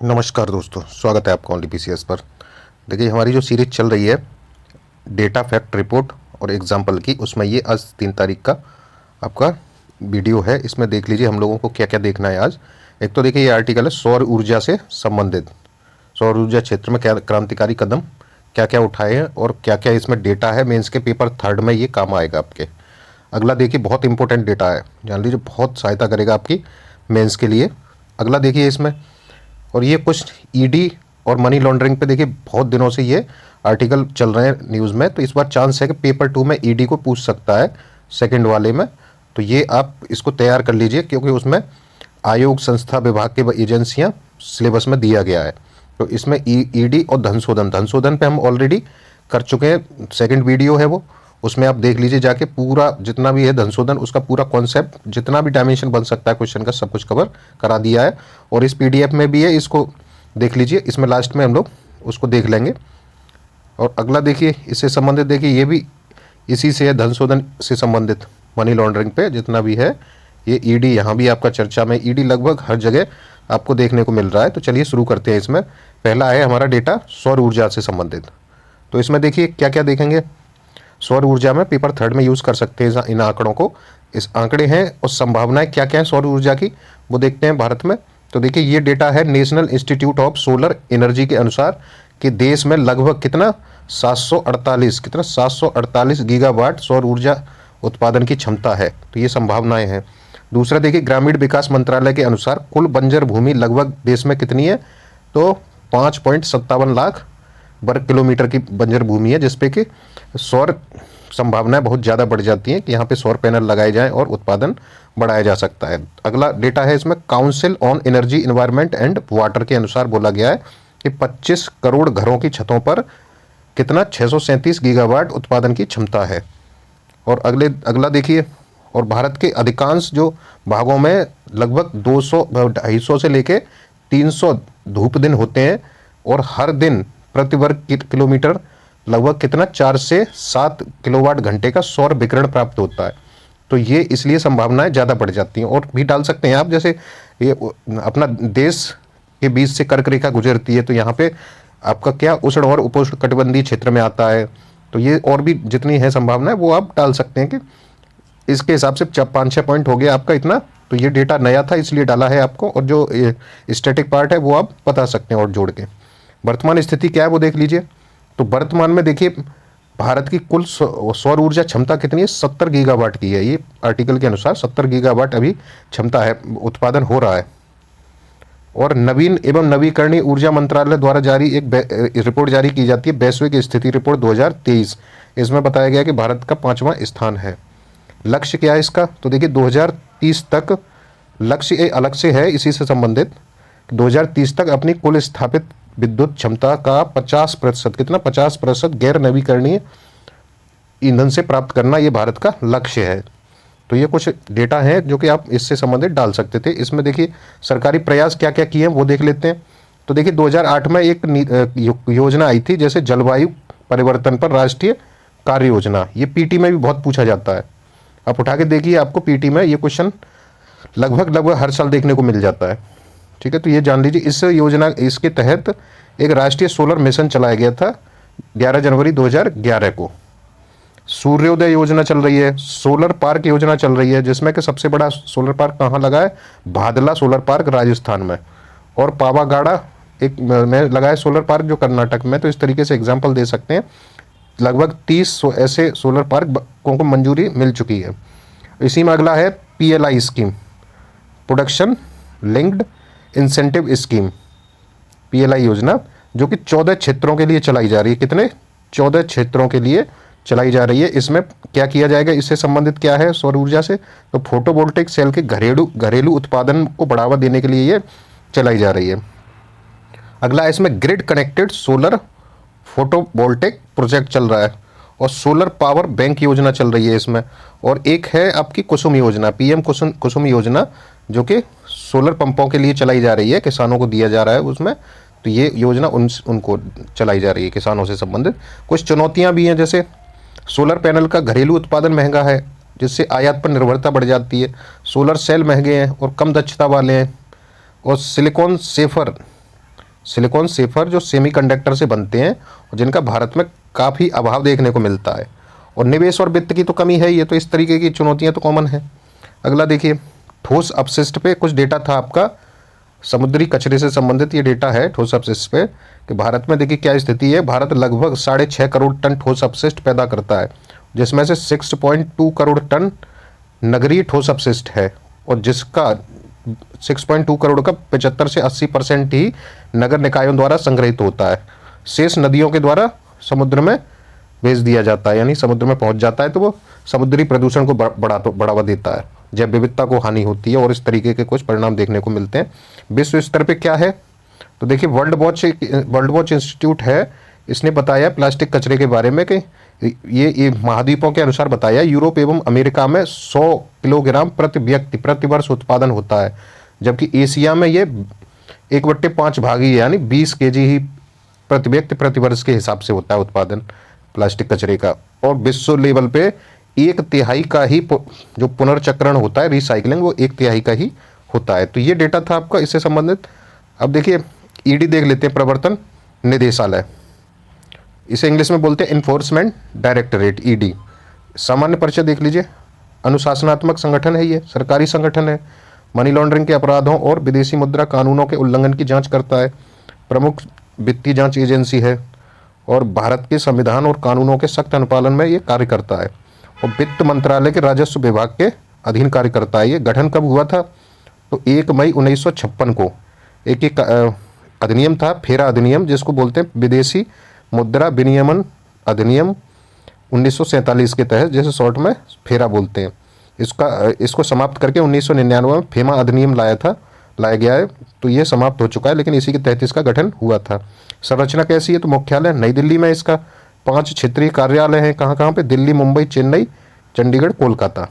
नमस्कार दोस्तों, स्वागत है आपका ओनली पीसीएस पर। देखिए, हमारी जो सीरीज चल रही है डेटा फैक्ट रिपोर्ट और एग्जाम्पल की, उसमें ये आज 3 तारीख का आपका वीडियो है। इसमें देख लीजिए हम लोगों को क्या क्या देखना है आज। एक तो देखिए, ये आर्टिकल है सौर ऊर्जा से संबंधित, सौर ऊर्जा क्षेत्र में क्या क्रांतिकारी कदम क्या क्या उठाए हैं और क्या क्या इसमें डेटा है। मेंस के पेपर 3rd में ये काम आएगा आपके। अगला देखिए, बहुत इंपॉर्टेंट डेटा है, जान लीजिए, बहुत सहायता करेगा आपकी मेंस के लिए। अगला देखिए इसमें, और ये कुछ ईडी और मनी लॉन्ड्रिंग पे देखिए बहुत दिनों से ये आर्टिकल चल रहे हैं न्यूज़ में, तो इस बार चांस है कि पेपर 2 में ईडी को पूछ सकता है, सेकंड वाले में। तो ये आप इसको तैयार कर लीजिए, क्योंकि उसमें आयोग, संस्था, विभाग के एजेंसियां सिलेबस में दिया गया है। तो इसमें ईडी और धनशोधन पे हम ऑलरेडी कर चुके हैं, सेकंड वीडियो है वो, उसमें आप देख लीजिए जाके। पूरा जितना भी है धनशोधन, उसका पूरा कॉन्सेप्ट, जितना भी डायमेंशन बन सकता है क्वेश्चन का, सब कुछ कवर करा दिया है। और इस पीडीएफ में भी है, इसको देख लीजिए। इसमें लास्ट में हम लोग उसको देख लेंगे। और अगला देखिए, इससे संबंधित देखिए, ये भी इसी से है, धनशोधन से संबंधित, मनी लॉन्ड्रिंग पे जितना भी है। ये ईडी यहाँ भी आपका चर्चा में, ईडी लगभग हर जगह आपको देखने को मिल रहा है। तो चलिए शुरू करते हैं। इसमें पहला है हमारा डेटा सौर ऊर्जा से संबंधित। तो इसमें देखिए क्या क्या देखेंगे। सौर ऊर्जा में पेपर 3rd में यूज़ कर सकते हैं इन आंकड़ों को। इस आंकड़े हैं और संभावनाएं क्या क्या हैं सौर ऊर्जा की, वो देखते हैं भारत में। तो देखिए, ये डेटा है national institute of solar energy के अनुसार कि देश में लगभग कितना 748 गीगावाट सौर ऊर्जा उत्पादन की क्षमता है। तो ये संभावनाएं हैं। दूसरा देखिए, ग्रामीण विकास मंत्रालय के अनुसार कुल बंजर भूमि लगभग देश में कितनी है, तो 5.57 लाख वर्ग किलोमीटर की बंजर भूमि है, जिसपे कि सौर संभावनाएं बहुत ज़्यादा बढ़ जाती हैं कि यहाँ पे सौर पैनल लगाए जाएं और उत्पादन बढ़ाया जा सकता है। अगला डेटा है इसमें council on energy environment and water के अनुसार बोला गया है कि 25 करोड़ घरों की छतों पर कितना 637 गीगावाट उत्पादन की क्षमता है। और अगला देखिए, और भारत के अधिकांश जो भागों में लगभग 200-250 से लेके 300 धूप दिन होते हैं, और हर दिन प्रति वर्ग किलोमीटर लगभग कितना 4 से 7 किलोवाट घंटे का सौर विकिरण प्राप्त होता है। तो ये इसलिए संभावनाएं ज़्यादा बढ़ जाती हैं। और भी डाल सकते हैं आप, जैसे ये अपना देश के बीच से कर्क रेखा गुजरती है, तो यहाँ पे आपका क्या उष्ण और उपोष्ण कटिबंधीय क्षेत्र में आता है। तो ये और भी जितनी है संभावना है वो आप डाल सकते हैं कि इसके हिसाब से 5-6 पॉइंट हो गया आपका इतना। तो ये डेटा नया था इसलिए डाला है आपको, और जो स्टैटिक पार्ट है वो आप बता सकते हैं और जोड़ के। वर्तमान स्थिति क्या है वो देख लीजिए। तो वर्तमान में देखिए, भारत की कुल सौर ऊर्जा क्षमता कितनी है, 70 गीगावाट की है। ये आर्टिकल के अनुसार 70 गीगावाट अभी क्षमता है, उत्पादन हो रहा है। और नवीन एवं नवीकरणीय ऊर्जा मंत्रालय द्वारा जारी एक रिपोर्ट जारी की जाती है, वैश्विक स्थिति रिपोर्ट 2023। इसमें बताया गया कि भारत का 5वां स्थान है। लक्ष्य क्या है इसका, तो देखिए 2030 तक लक्ष्य एक अलग से है, इसी से संबंधित। 2030 तक अपनी कुल स्थापित विद्युत क्षमता का 50%, कितना 50% गैर नवीकरणीय ईंधन से प्राप्त करना, ये भारत का लक्ष्य है। तो ये कुछ डेटा है जो कि आप इससे संबंधित डाल सकते थे। इसमें देखिए सरकारी प्रयास क्या क्या किए हैं वो देख लेते हैं। तो देखिए 2008 में एक योजना आई थी, जैसे जलवायु परिवर्तन पर राष्ट्रीय कार्य योजना। ये पीटी में भी बहुत पूछा जाता है, आप उठा के देखिए, आपको पीटी में ये क्वेश्चन लगभग हर साल देखने को मिल जाता है। ठीक है, तो ये जान लीजिए। इस योजना, इसके तहत एक राष्ट्रीय सोलर मिशन चलाया गया था 11 जनवरी 2011 को। सूर्योदय योजना चल रही है, सोलर पार्क योजना चल रही है, जिसमें कि सबसे बड़ा सोलर पार्क कहाँ लगा है, भादला सोलर पार्क राजस्थान में, और पावागाड़ा एक में लगा है सोलर पार्क जो कर्नाटक में। तो इस तरीके से एग्जाम्पल दे सकते हैं। लगभग 30 ऐसे सोलर पार्क को मंजूरी मिल चुकी है। इसी में अगला है PLI scheme, production linked incentive scheme, PLI योजना, जो कि 14 क्षेत्रों के लिए चलाई जा रही है। कितने, 14 क्षेत्रों के लिए चलाई जा रही है। इसमें क्या किया जाएगा, इससे संबंधित क्या है सौर ऊर्जा से, तो फोटोवोल्टिक सेल के घरेलू उत्पादन को बढ़ावा देने के लिए ये चलाई जा रही है। अगला इसमें grid connected solar photovoltaic project चल रहा है, और सोलर पावर बैंक योजना चल रही है इसमें। और एक है आपकी कुसुम योजना, पीएम कुसुम योजना, जो कि सोलर पंपों के लिए चलाई जा रही है, किसानों को दिया जा रहा है उसमें। तो ये योजना उनको चलाई जा रही है किसानों से संबंधित। कुछ चुनौतियां भी हैं, जैसे सोलर पैनल का घरेलू उत्पादन महंगा है, जिससे आयात पर निर्भरता बढ़ जाती है। सोलर सेल महंगे हैं और कम दक्षता वाले हैं। और सिलिकॉन सेफर सिलिकॉन सेफर जो सेमीकंडक्टर से बनते हैं और जिनका भारत में काफ़ी अभाव देखने को मिलता है। और निवेश और वित्त की तो कमी है, ये तो इस तरीके की चुनौतियां तो कॉमन है। अगला देखिए, ठोस अपशिष्ट पे कुछ डेटा था आपका, समुद्री कचरे से संबंधित ये डेटा है ठोस अपशिष्ट पे, कि भारत में देखिए क्या स्थिति है। भारत लगभग 6.5 करोड़ टन ठोस अपशिष्ट पैदा करता है, जिसमें से 6.2 करोड़ टन नगरीय ठोस अपशिष्ट है, और जिसका 6.2 करोड़ का 75 से 80% ही नगर निकायों द्वारा संग्रहित होता है। शेष नदियों के द्वारा समुद्र में भेज दिया जाता है, यानी समुद्र में पहुंच जाता है, तो वो समुद्री प्रदूषण को बढ़ावा देता है, जैव विविधता को हानि होती है, और इस तरीके के कुछ परिणाम देखने को मिलते हैं। विश्व स्तर पे क्या है, तो देखिए वर्ल्ड वॉच इंस्टीट्यूट है, इसने बताया प्लास्टिक कचरे के बारे में कि ये महाद्वीपों के अनुसार बताया, यूरोप एवं अमेरिका में 100 किलोग्राम प्रति व्यक्ति प्रति वर्ष उत्पादन होता है, जबकि एशिया में ये 1/5 भाग ही, यानी 20 केजी ही प्रति व्यक्ति प्रति वर्ष के हिसाब से होता है उत्पादन प्लास्टिक कचरे का। और विश्व लेवल पे 1/3 का ही जो पुनर्चक्रण होता है, रिसाइकलिंग, वो 1/3 का ही होता है। तो ये डेटा था आपका इससे संबंधित। अब देखिए ईडी देख लेते हैं, प्रवर्तन निदेशालय, इसे इंग्लिश में बोलते हैं इन्फोर्समेंट डायरेक्टरेट, ईडी। सामान्य परिचय देख लीजिए, अनुशासनात्मक संगठन है, ये सरकारी संगठन है, मनी लॉन्ड्रिंग के अपराधों और विदेशी मुद्रा कानूनों के उल्लंघन की जांच करता है, प्रमुख वित्तीय जांच एजेंसी है, और भारत के संविधान और कानूनों के सख्त अनुपालन में ये कार्य करता है, और वित्त मंत्रालय के राजस्व विभाग के अधीन कार्य करता है। ये गठन कब हुआ था, तो 1 मई 1956 को एक अधिनियम था, फेरा अधिनियम, जिसको बोलते हैं विदेशी मुद्रा विनियमन अधिनियम 1947 के तहत, जैसे शॉर्ट में फेरा बोलते हैं। इसको समाप्त करके 1999 में फेमा अधिनियम लाया गया है, तो ये समाप्त हो चुका है, लेकिन इसी के तहत इसका गठन हुआ था। संरचना कैसी है, तो मुख्यालय नई दिल्ली में, इसका 5 क्षेत्रीय कार्यालय हैं, कहाँ पे, दिल्ली, मुंबई, चेन्नई, चंडीगढ़, कोलकाता।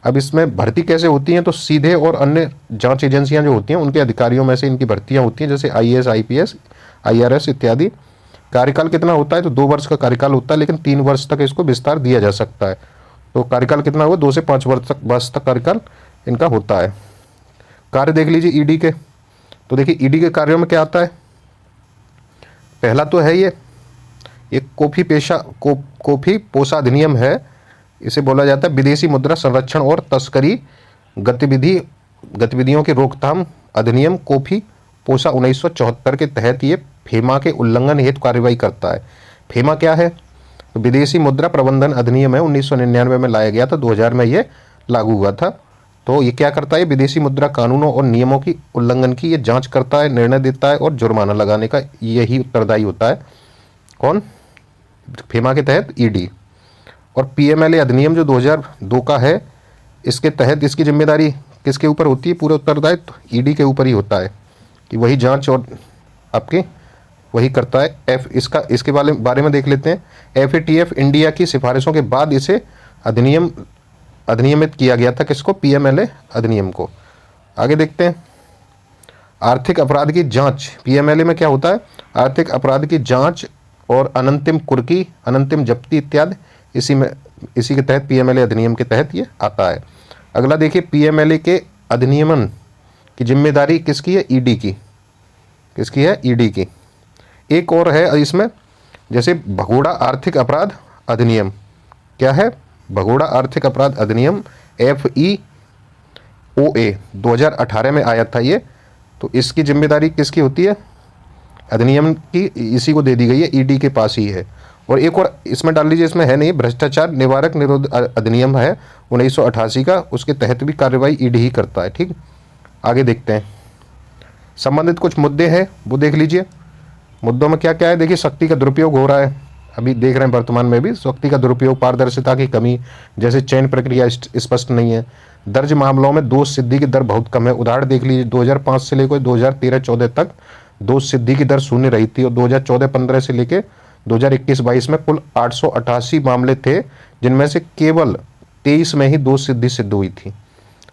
अब इसमें भर्ती कैसे होती हैं, तो सीधे और अन्य जांच एजेंसियां जो होती हैं उनके अधिकारियों में से इनकी भर्तियां होती हैं, जैसे IAS, IPS, IRS इत्यादि। कार्यकाल कितना होता है, तो 2 वर्ष का कार्यकाल होता है, लेकिन 3 वर्ष तक इसको विस्तार दिया जा सकता है। तो कार्यकाल कितना हुआ, 2 से 5 वर्ष तक कार्यकाल इनका होता है। कार्य देख लीजिए ईडी के, तो देखिए ईडी के कार्यों में क्या आता है। पहला तो है ये एक कॉफी पोषा अधिनियम है, इसे बोला जाता है विदेशी मुद्रा संरक्षण और तस्करी गतिविधियों की रोकथाम अधिनियम, कॉफी पोषा 1974 के तहत ये फेमा के उल्लंघन हेतु कार्रवाई करता है। फेमा क्या है, तो विदेशी मुद्रा प्रबंधन अधिनियम है, 1999 में लाया गया था, 2000 में ये लागू हुआ था। तो ये क्या करता है, विदेशी मुद्रा कानूनों और नियमों की उल्लंघन की ये जांच करता है, निर्णय देता है, और जुर्माना लगाने का यही उत्तरदायी होता है। कौन, फेमा के तहत ईडी। और PMLA अधिनियम जो 2002 का है, इसके तहत इसकी जिम्मेदारी किसके ऊपर होती है, पूरे उत्तरदायित्व ईडी के ऊपर ही होता है, कि वही जांच और आपकी वही करता है। इसके बारे में देख लेते हैं। FATF इंडिया की सिफारिशों के बाद इसे अधिनियमित किया गया था, किसको, PMLA अधिनियम को। आगे देखते हैं, आर्थिक अपराध की जांच, PMLA में क्या होता है, आर्थिक अपराध की जांच और अनंतिम कुर्की, अनंतिम जब्ती इत्यादि इसी के तहत PMLA अधिनियम के तहत ये आता है। अगला देखिए, PMLA के अधिनियमन की जिम्मेदारी किसकी है, ईडी की। किसकी है, ईडी की। एक और है इसमें, जैसे भगोड़ा आर्थिक अपराध अधिनियम, क्या है, भगोड़ा आर्थिक अपराध अधिनियम FEOA 2018 में आया था ये। तो इसकी जिम्मेदारी किसकी होती है, अधिनियम की इसी को दे दी गई है, ईडी के पास ही है। और एक और इसमें डाल लीजिए, इसमें है नहीं, भ्रष्टाचार निवारक निरोध अधिनियम है 1988 का, उसके तहत भी कार्रवाई ईडी ही करता है। ठीक, आगे देखते हैं, संबंधित कुछ मुद्दे हैं वो देख लीजिए। मुद्दों में क्या क्या है, देखिए शक्ति का दुरुपयोग हो रहा है, अभी देख रहे हैं वर्तमान में भी, शक्ति का दुरुपयोग, पारदर्शिता की कमी, जैसे चयन प्रक्रिया स्पष्ट नहीं है, दर्ज मामलों में दोष सिद्धि की दर बहुत कम है। उदाहरण देख लीजिए, 2005 से लेकर 2013-14 तक दोष सिद्धि की दर 0 रही थी, और 2014-15 से लेकर 2021-22 में कुल 888 मामले थे, जिनमें से केवल 23 में ही दोष सिद्धि सिद्ध हुई थी।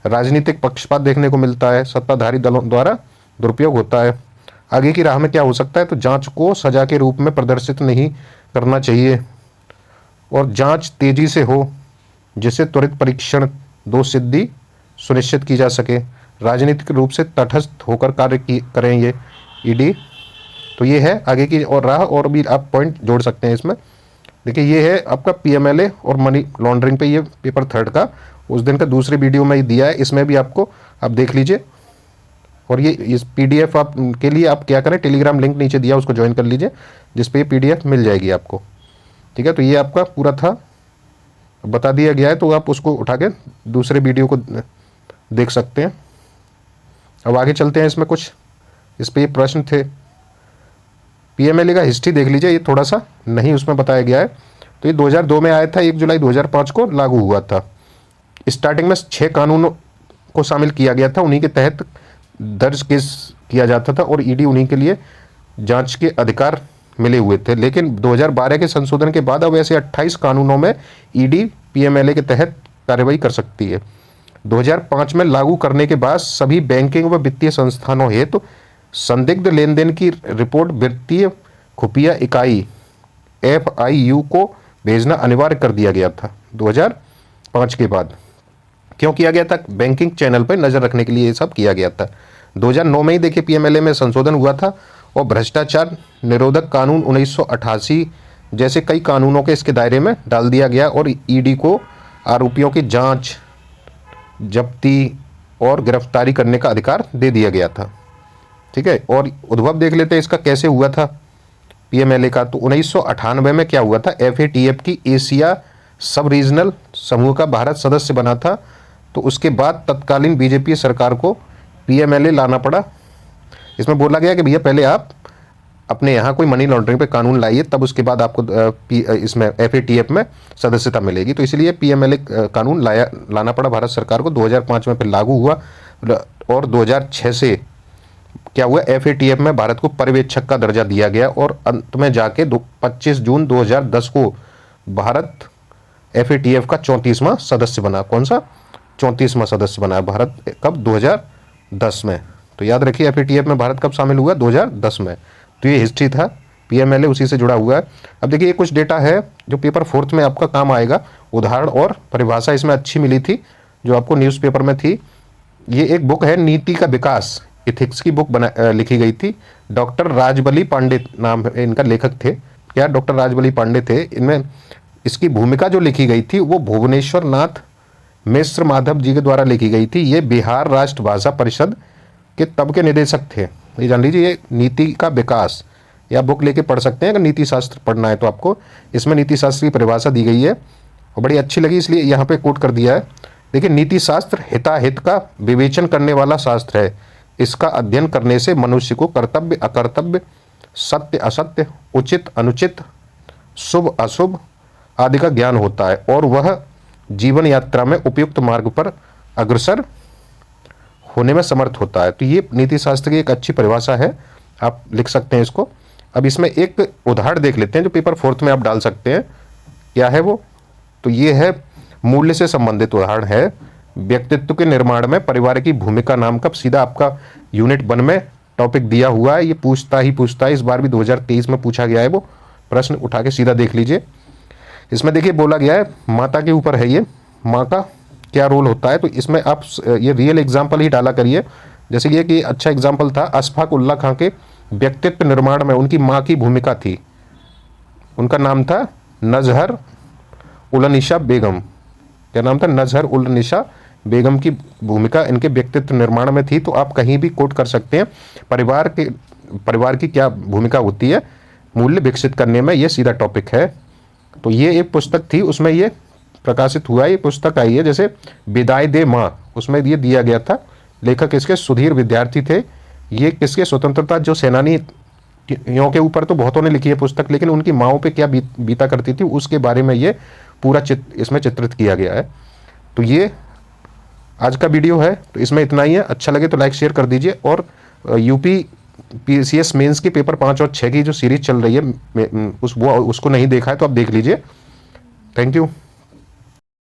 राजनीतिक पक्षपात देखने को मिलता है, सत्ताधारी दलों द्वारा दुरुपयोग होता है। आगे की राह में क्या हो सकता है, तो जांच को सजा के रूप में प्रदर्शित नहीं करना चाहिए, और जांच तेजी से हो, जिससे त्वरित परीक्षण दोष सिद्धि सुनिश्चित की जा सके। राजनीतिक रूप से तटस्थ होकर कार्य करें ये ईडी। तो ये है आगे की और राह, और भी आप पॉइंट जोड़ सकते हैं इसमें। देखिए ये है आपका पीएमएलए और मनी लॉन्ड्रिंग पे ये पेपर थर्ड का उस दिन का दूसरे वीडियो में ही दिया है, इसमें भी आपको आप देख लीजिए। और ये इस पीडीएफ आप के लिए आप क्या करें, टेलीग्राम लिंक नीचे दिया उसको ज्वाइन कर लीजिए, जिस पे ये पीडीएफ मिल जाएगी आपको। ठीक है, तो ये आपका पूरा था, बता दिया गया है, तो आप उसको उठा के दूसरे वीडियो को देख सकते हैं। अब आगे चलते हैं, इसमें कुछ इस पे ये प्रश्न थे। पीएमएलए का हिस्ट्री देख लीजिए, ये थोड़ा सा नहीं उसमें बताया गया है। तो ये 2002 में आया था, 1 जुलाई 2005 को लागू हुआ था। स्टार्टिंग में 6 कानूनों को शामिल किया गया था, उन्हीं के तहत दर्ज केस किया जाता था और ईडी उन्हीं के लिए जांच के अधिकार मिले हुए थे। लेकिन 2012 के संशोधन के बाद अब ऐसे 28 कानूनों में ईडी पीएमएलए के तहत कार्रवाई कर सकती है। 2005 में लागू करने के बाद सभी बैंकिंग व वित्तीय संस्थानों हेतु संदिग्ध लेन देन की रिपोर्ट वित्तीय खुफिया इकाई FIU को भेजना अनिवार्य कर दिया गया था 2005 के बाद। क्यों किया गया था? बैंकिंग चैनल पर नजर रखने के लिए ये सब किया गया था। 2009 में ही देखिए पीएमएलए में संशोधन हुआ था और भ्रष्टाचार निरोधक कानून 1988 जैसे कई कानूनों के इसके दायरे में डाल दिया गया और ईडी को आरोपियों की जांच, जब्ती और गिरफ्तारी करने का अधिकार दे दिया गया था। ठीक है, और उद्भव देख लेते हैं इसका कैसे हुआ था पीएमएलए का। तो 1998 में क्या हुआ था, FATF की एशिया सब रीजनल समूह का भारत सदस्य बना था। तो उसके बाद तत्कालीन बीजेपी सरकार को पीएमएलए लाना पड़ा। इसमें बोला गया कि भैया पहले आप अपने यहाँ कोई मनी लॉन्ड्रिंग पे कानून लाइए, तब उसके बाद आपको इसमें FATF में सदस्यता मिलेगी। तो इसलिए पीएमएलए कानून लाना पड़ा भारत सरकार को। 2005 में फिर लागू हुआ और 2006 से क्या हुआ, FATF में भारत को पर्यवेक्षक का दर्जा दिया गया और अंत में जाके 25 जून 2010 को भारत FATF का 34वां सदस्य बना। कौन सा? 34वां सदस्य बना भारत। कब? 2010 में। तो याद रखिए FATF में भारत कब शामिल हुआ? 2010 में। तो ये हिस्ट्री था, पीएमएलए उसी से जुड़ा हुआ है। अब देखिए ये कुछ डेटा है जो पेपर 4th में आपका काम आएगा। उदाहरण और परिभाषा इसमें अच्छी मिली थी जो आपको न्यूज़पेपर में थी। ये एक बुक है, नीति का विकास, इथिक्स की बुक लिखी गई थी। डॉक्टर राजबली पांडे नाम इनका लेखक थे। क्या डॉक्टर राजबली पांडे थे? इनमें इसकी भूमिका जो लिखी गई थी वो भुवनेश्वर नाथ मिश्र माधव जी के द्वारा लिखी गई थी। ये बिहार राष्ट्र भाषा परिषद के तब के निदेशक थे। ये जान लीजिए, ये नीति का विकास, या बुक लेके पढ़ सकते हैं अगर नीति शास्त्र पढ़ना है तो आपको। इसमें नीति शास्त्र की परिभाषा दी गई है और बड़ी अच्छी लगी इसलिए यहाँ पे कोट कर दिया है। देखिए, नीति शास्त्र हिताहित का विवेचन करने वाला शास्त्र है। इसका अध्ययन करने से मनुष्य को कर्तव्य अकर्तव्य, सत्य असत्य, उचित अनुचित, शुभ अशुभ आदि का ज्ञान होता है और वह जीवन यात्रा में उपयुक्त मार्ग पर अग्रसर होने में समर्थ होता है। तो ये नीति शास्त्र की एक अच्छी परिभाषा है, आप लिख सकते हैं इसको। अब इसमें एक उदाहरण देख लेते हैं जो पेपर 4th में आप डाल सकते हैं। क्या है वो? तो ये है मूल्य से संबंधित उदाहरण है। व्यक्तित्व के निर्माण में परिवार की भूमिका नाम का सीधा आपका यूनिट 1 में टॉपिक दिया हुआ है। ये पूछता है, इस बार भी 2023 में पूछा गया है। वो प्रश्न उठा के सीधा देख लीजिए। इसमें देखिए बोला गया है माता के ऊपर है, ये माँ का क्या रोल होता है। तो इसमें आप ये रियल एग्जाम्पल ही डाला करिए। जैसे ये कि अच्छा एग्जाम्पल था, अशफाक उल्ला खां के व्यक्तित्व निर्माण में उनकी माँ की भूमिका थी। उनका नाम था नजहर उल निशा बेगम। क्या नाम था? नजहर उल निशा बेगम की भूमिका इनके व्यक्तित्व निर्माण में थी। तो आप कहीं भी कोट कर सकते हैं। परिवार की क्या भूमिका होती है मूल्य विकसित करने में, ये सीधा टॉपिक है। तो ये एक पुस्तक थी, उसमें ये प्रकाशित हुआ। ये पुस्तक आई है जैसे विदाई दे माँ, उसमें ये दिया गया था। लेखक इसके सुधीर विद्यार्थी थे। ये किसके? स्वतंत्रता जो सेनानियों के ऊपर तो बहुतों ने लिखी है पुस्तक, लेकिन उनकी माँओं पे क्या बीता करती थी उसके बारे में ये पूरा इसमें चित्रित किया गया है। तो ये आज का वीडियो है, तो इसमें इतना ही है। अच्छा लगे तो लाइक शेयर कर दीजिए। और यूपी PCS मेंस के पेपर 5 और 6 की जो सीरीज चल रही है उसको नहीं देखा है तो आप देख लीजिए। Thank you.